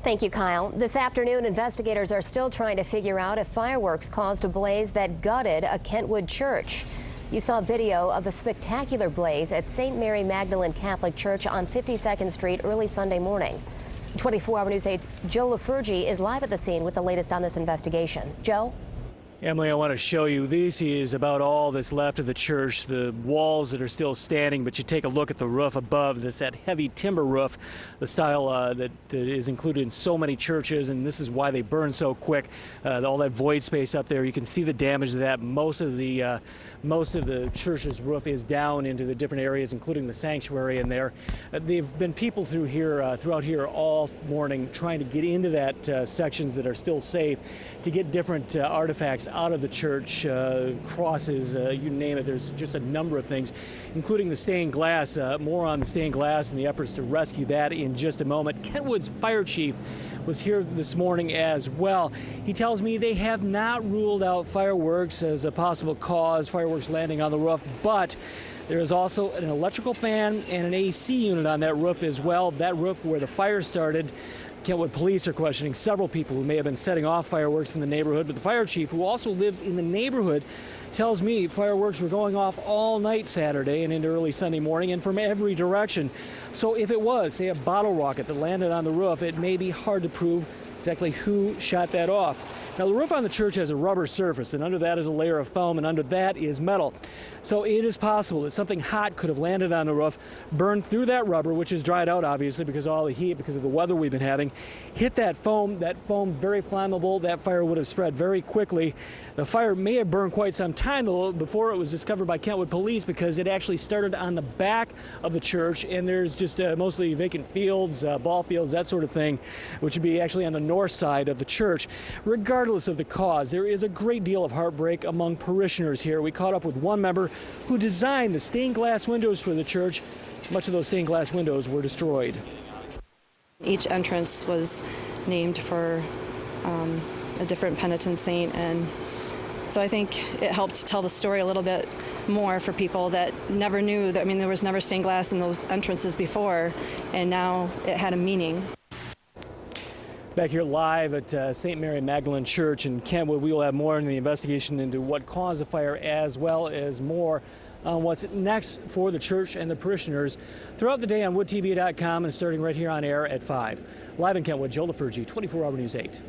Thank you, Kyle. This afternoon, investigators are still trying to figure out if fireworks caused a blaze that gutted a Kentwood church. You saw video of the spectacular blaze at St. Mary Magdalen Catholic Church on 52nd Street early Sunday morning. 24-hour News 8's Joe LaFurgey is live at the scene with the latest on this investigation. Joe? Emily, I want to show you, this is about all that's left of the church, the walls that are still standing, but you take a look at the roof above, that's that heavy timber roof, the style that is included in so many churches, and this is why they burn so quick. All that void space up there, you can see the damage to that. Most of the church's roof is down into the different areas, including the sanctuary in there. There've been people throughout here all morning trying to get into that sections that are still safe to get different artifacts out of the church, crosses, you name it. There's just a number of things, including the stained glass. More on the stained glass and the efforts to rescue that in just a moment. Kentwood's fire chief was here this morning as well. He tells me they have not ruled out fireworks as a possible cause, fireworks landing on the roof, but there is also an electrical fan and an AC unit on that roof as well. That roof where the fire started. Kentwood police are questioning several people who may have been setting off fireworks in the neighborhood, but the fire chief, who also lives in the neighborhood, tells me fireworks were going off all night Saturday and into early Sunday morning and from every direction. So if it was, say, a bottle rocket that landed on the roof, it may be hard to prove exactly who shot that off. Now, the roof on the church has a rubber surface, and under that is a layer of foam, and under that is metal. So it is possible that something hot could have landed on the roof, burned through that rubber, which is dried out, obviously, because of all the heat, because of the weather we've been having, hit that foam very flammable. That fire would have spread very quickly. The fire may have burned quite some time, though, before it was discovered by Kentwood police, because it actually started on the back of the church, and there's just mostly vacant fields, ball fields, that sort of thing, which would be actually on the north side of the church. Regardless of the cause, there is a great deal of heartbreak among parishioners here. We caught up with one member who designed the stained glass windows for the church. Much of those stained glass windows were destroyed. Each entrance was named for a different penitent saint, and so I think it helped tell the story a little bit more for people that never knew that. I mean, there was never stained glass in those entrances before, and now it had a meaning. Back here live at St. Mary Magdalen Church in Kentwood, we will have more in the investigation into what caused the fire, as well as more on what's next for the church and the parishioners throughout the day on woodtv.com and starting right here on air at 5. Live in Kentwood, Joe LaFurgey, 24-hour News 8.